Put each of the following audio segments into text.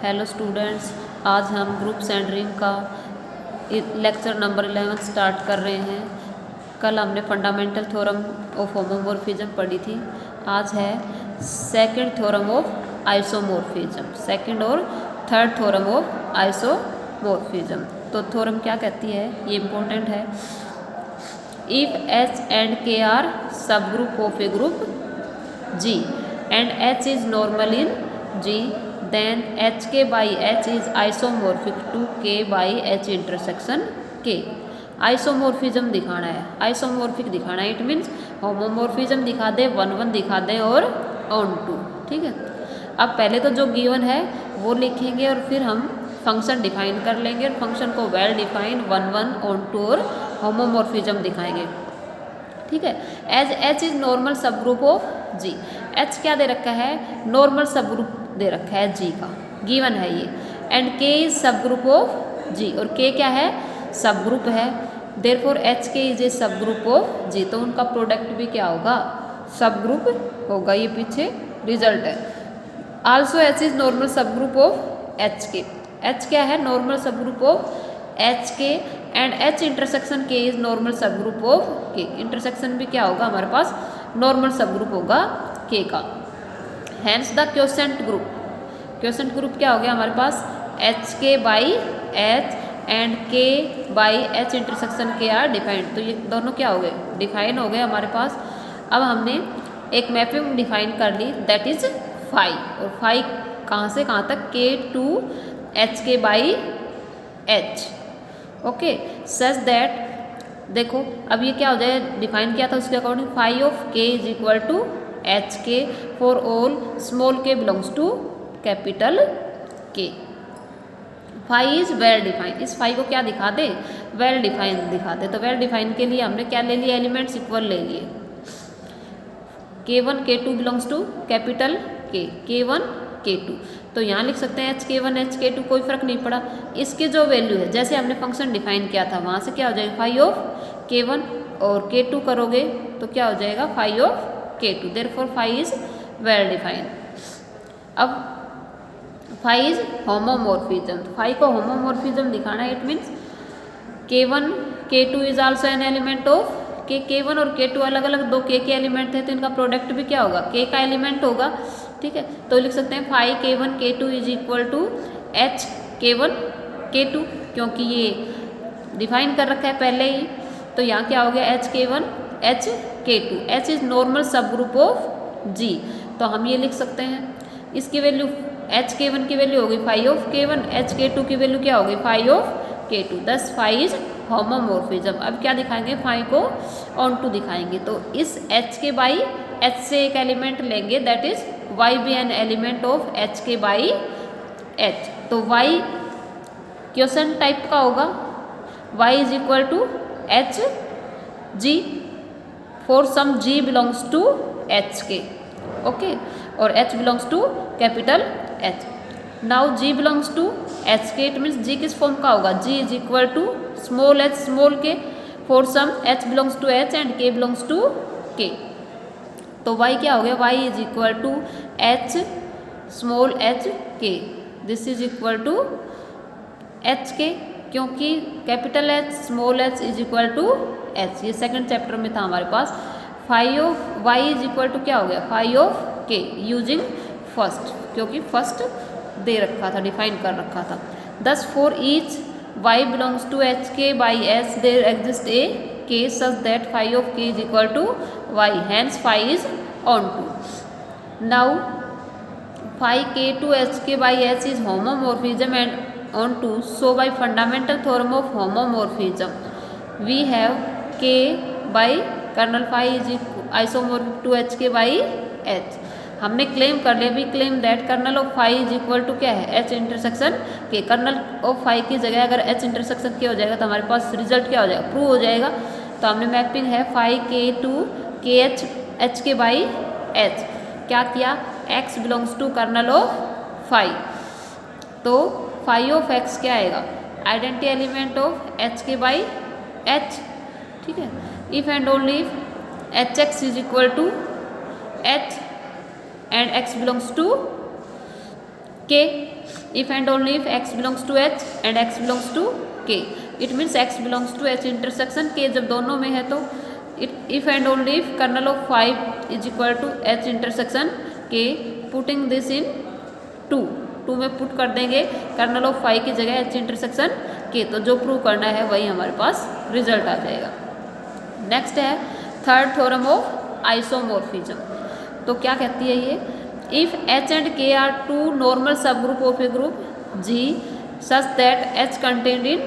Hello students, आज हम group centering का लेक्चर नंबर 11 स्टार्ट कर रहे हैं। कल हमने फंडामेंटल थ्योरम ऑफ होमोमॉर्फिज्म पढ़ी थी। आज है second theorem of isomorphism, second और थर्ड थ्योरम ऑफ आइसोमॉर्फिज्म। तो थ्योरम क्या कहती है, ये इम्पोर्टेंट है। If H and K are subgroup of a group G and H is normal in G, then HK by H is isomorphic to K by H intersection K। Isomorphism दिखाना है, isomorphic दिखाना है। It means homomorphism दिखा दे, 1 1 दिखा दे और on to. ठीक है, अब पहले तो जो गिवन है वो लिखेंगे और फिर हम फंक्शन डिफाइन कर लेंगे और फंक्शन को वेल डिफाइन 1 1 ऑन टू और होमोमॉर्फिज्म दिखाएंगे। ठीक है, as H is normal subgroup of G। H क्या दे रखा है, नॉर्मल सब ग्रुप दे रखा है G का, गिवन है ये। एंड K इज सब ग्रुप ऑफ G, और K क्या है, सब ग्रुप है। देयरफॉर HK इज ए सब ग्रुप ऑफ G, तो उनका प्रोडक्ट भी क्या होगा, सब ग्रुप होगा। ये पीछे रिजल्ट है। Also H is normal subgroup of HK। H क्या है, normal subgroup of HK and H intersection K is normal subgroup of K। Intersection भी क्या होगा हमारे पास, नॉर्मल सब ग्रुप होगा K का। Hence the quotient group, quotient group क्या हो गया हमारे पास, HK by H and K by H intersection K are defined. तो ये दोनों क्या हो गए, डिफाइन हो गए हमारे पास। अब हमने एक मैपिंग डिफाइन कर ली, दैट इज फाई। और फाई कहाँ से कहाँ तक, K to HK by H। Okay, such that, देखो अब ये क्या हो जाए, डिफाइन किया था उसके according, phi of K is equal to HK for all small k belongs to capital K। Phi is well define, इस फाई को क्या दिखा दे, वेल डिफाइन दिखा दे। तो वेल डिफाइन के लिए हमने क्या ले लिया, एलिमेंट्स इक्वल ले लिए। K1 K2 belongs to capital K, K1 K2। तो यहाँ लिख सकते हैं HK1 HK2, कोई फर्क नहीं पड़ा। इसके जो वैल्यू है, जैसे हमने फंक्शन डिफाइन किया था वहाँ से क्या हो जाएगा, फाई ऑफ K1 और K2 करोगे तो क्या हो जाएगा, phi of K2। Therefore phi is well define. अब फाई इज होमोमॉर्फिज्म, फाई को होमोमॉर्फिज्म दिखाना है। It means K1 K2 is also an element of K। K1 और K2 अलग अलग दो K के एलिमेंट है, तो इनका प्रोडक्ट भी क्या होगा, K का एलिमेंट होगा। ठीक है, तो लिख सकते हैं phi K1 K2 is equal to H K1 K2, क्योंकि ये डिफाइन कर रखा है पहले ही। तो यहाँ क्या हो गया, H K1 H K2। H is normal subgroup of G, तो हम ये लिख सकते हैं, इसकी वैल्यू H K1 की वैल्यू होगी phi of K1, H K2 की वैल्यू क्या होगी, फाई ऑफ K2। दस फाई इज होमोमॉर्फिज्म। अब क्या दिखाएंगे, फाई को ऑन टू दिखाएंगे। तो इस H के बाई H से एक एलिमेंट लेंगे, दैट इज Y भी एन एलिमेंट ऑफ H के बाई H। तो Y क्वोशेंट टाइप का होगा, Y is equal to H G for some G belongs to H के। ओके, और H belongs to capital H। Now G belongs to H के, it means G किस form का होगा, G is equal to small h small k for some H belongs to H and K belongs to K। तो Y क्या हो गया, Y is equal to H small h K, this is equal to H K, क्योंकि capital H small h is equal to H। ये second chapter में था हमारे पास। Phi of Y is equal to क्या हो गया, phi of K using first, क्योंकि फर्स्ट दे रखा था, डिफाइन कर रखा था। Thus for each Y belongs to HK by H there exist a K such that phi of K is equal to Y, hence phi is onto. Now phi K to HK by H is homomorphism and onto, so by fundamental theorem of homomorphism we have K by kernel phi is isomorphic to HK by H। हमने claim कर लिया, भी claim that kernel of phi is equal to क्या है, H intersection K। Kernel of phi की जगह अगर H intersection K हो जाएगा तो हमारे पास रिजल्ट क्या हो जाएगा, प्रूव हो जाएगा। तो हमने मैपिंग है phi K to KH HK by H, क्या किया, X belongs to kernel of phi. तो फाई ऑफ X क्या आएगा, identity element of HK by H। ठीक है, if and only if HX is equal to H and X belongs to K, if and only if x belongs to h and x belongs to k, it means x belongs to h intersection k जब दोनों में है तो if and only if kernel of 5 is equal to h intersection k, putting this in 2 में put कर देंगे colonel of 5 की जगह h इंटरसेक्शन k, तो जो प्रूव करना है वही हमारे पास रिजल्ट आ जाएगा। नेक्स्ट है थर्ड थ्योरम ऑफ आइसोमॉर्फिज्म। तो क्या कहती है ये, if h and k are two normal subgroup of a group G such that h contained in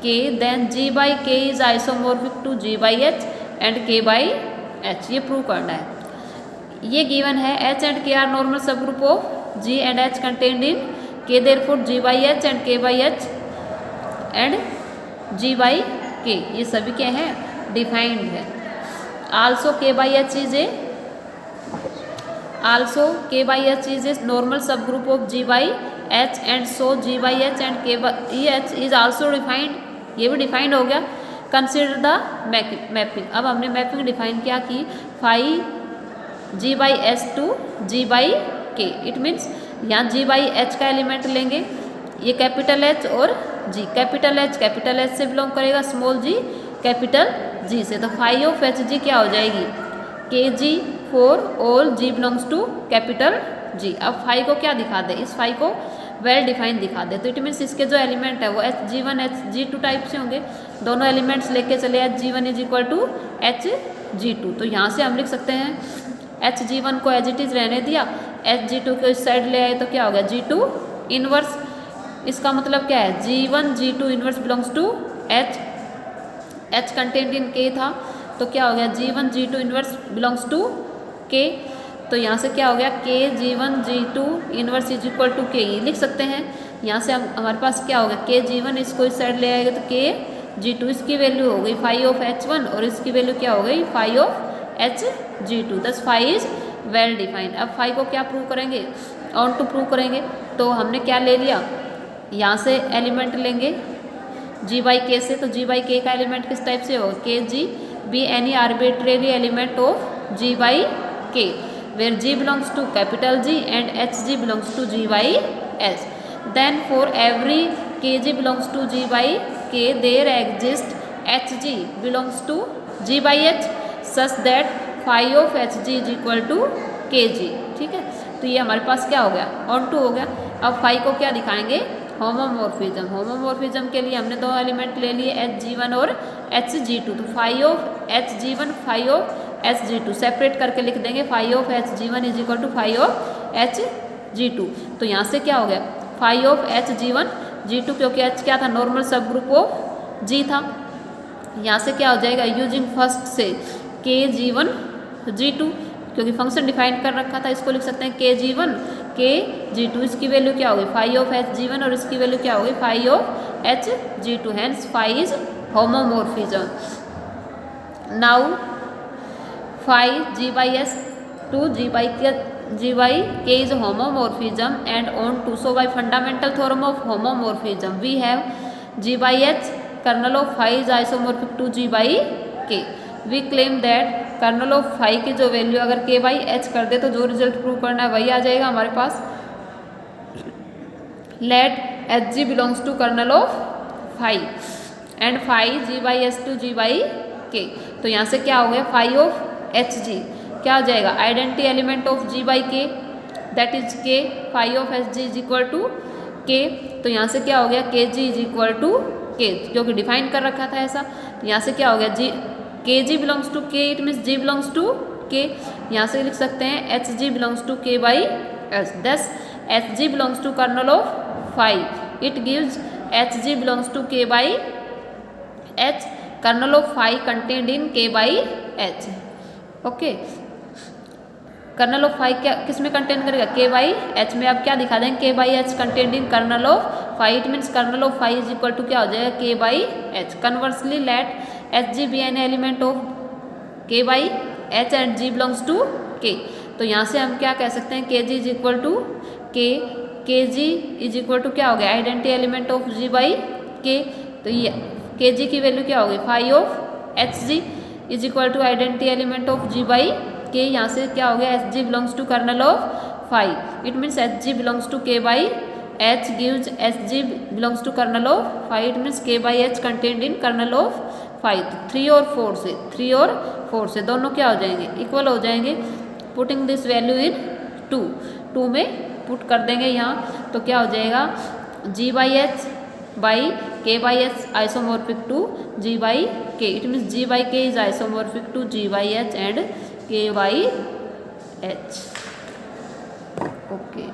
k, then G by k is isomorphic to G by h and k by h, ये prove करना है। ये given है h and k are normal subgroup of G and h contained in k, therefore G by h and k by h and G by k, ये सभी क्या है, defined है। Also k by h is a normal subgroup of G by h and so G by h and k by h is also defined, ये भी defined हो गया। Consider the mapping, अब हमने मैपिंग डिफाइन क्या की, phi G by h to G by k, it means यहाँ G by h का एलिमेंट लेंगे, ये कैपिटल H और G, कैपिटल H से बिलोंग करेगा, स्मॉल g कैपिटल G से, तो फाई ऑफ एच जी क्या हो जाएगी, k g for all G belongs to capital G। अब फाई को क्या दिखा दे, इस फाई को वेल डिफाइंड दिखा दे, तो इट मीन्स इसके जो एलिमेंट है वो Hg1 Hg2 टाइप से होंगे, दोनों एलिमेंट्स लेके चले Hg1 is equal to Hg2, तो यहाँ से हम लिख सकते हैं Hg1 को एज इट इज रहने दिया, Hg2 को इस साइड ले आए तो क्या हो गया, G2 इनवर्स, इसका मतलब क्या है, G1 G2 inverse belongs to H content in K था, तो क्या हो गया, G1 G2 inverse belongs to K, तो यहाँ से क्या हो गया, K G1 G2 inverse is equal to K, ये लिख सकते हैं। यहाँ से हम हमारे पास क्या होगा, K G1 इसको इस साइड ले आएगा तो K G2, इसकी वैल्यू हो गई फाई ऑफ H1 और इसकी वैल्यू क्या हो गई, फाई ऑफ Hg2, दस फाई इज वेल डिफाइंड। अब फाई को क्या प्रूव करेंगे, ऑन टू प्रूव करेंगे, तो हमने क्या ले लिया, यहाँ से एलिमेंट लेंगे G by K से, तो G by K का एलिमेंट किस टाइप से होगा, K G be any arbitrary element of G by K where G belongs to capital G and Hg belongs to G by H. Then for every Kg belongs to G by K there exists Hg belongs to G by H such that phi of Hg is equal to Kg। ठीक है, तो ये हमारे पास क्या हो गया, on to हो गया। अब फाई को क्या दिखाएंगे, होमोमॉर्फिज्म के लिए हमने दो एलिमेंट ले लिए Hg1 और Hg2, तो phi of Hg1 phi of Hg2 separate करके लिख देंगे, phi of Hg1 is equal to phi of Hg2, तो यहाँ से क्या हो गया, फाई ऑफ Hg1 G2, क्योंकि H क्या था, normal subgroup of G था, यहाँ से क्या हो जाएगा, यूजिंग फर्स्ट से K G1 G2, क्योंकि फंक्शन डिफाइन कर रखा था, इसको लिख सकते हैं K G1 K G2, इसकी वैल्यू क्या होगी, फाई ऑफ Hg1 और इसकी वैल्यू क्या होगी, phi of Hg2, hence phi is homomorphism. Now phi G by S to G by K is homomorphism and on to, so by fundamental theorem of homomorphism we have G by H kernel of phi is isomorphic to G by K। we claim that kernel of phi की जो value अगर K by H कर दे तो जो result prove करना है वही आ जाएगा हमारे पास। Let Hg belongs to kernel of phi and phi G by S to G by K, तो यहाँ से क्या हो गया, फाई ऑफ Hg क्या हो जाएगा, identity element of G by K that is K, phi of Hg is equal to K, तो यहाँ से क्या हो गया, Kg is equal to K, क्योंकि डिफाइन कर रखा था ऐसा, तो यहाँ से क्या हो गया, Kg belongs to K, it means G belongs to K, यहाँ से लिख सकते हैं Hg belongs to K by S, thus Hg belongs to kernel of phi, it gives Hg belongs to K by H, kernel of phi contained in K by H। Okay, kernel of phi क्या किस में contain करेगा, K by H में। अब क्या दिखा देंगे, K by H contained in kernel of phi, it means kernel of phi is equal to क्या हो जाएगा, K by H। Conversely let Hg be an element of K by H and G belongs to K, तो यहाँ से हम क्या कह सकते हैं, Kg is equal to K, Kg is equal to क्या हो गया, identity element of G by K, तो ये Kg की वैल्यू क्या होगी, phi of Hg is equal to identity element of G by K, यहाँ से क्या हो गया, Hg belongs to kernel of phi, it means Hg belongs to K by H gives HG belongs to kernel of phi, it means K by H contained in kernel of phi। तो 3 और 4 से दोनों क्या हो जाएंगे, equal हो जाएंगे। Putting this value in 2 में पुट कर देंगे यहाँ, तो क्या हो जाएगा G by H by K by H isomorphic to G by K, it means G by K is isomorphic to G by H and K by H। Okay.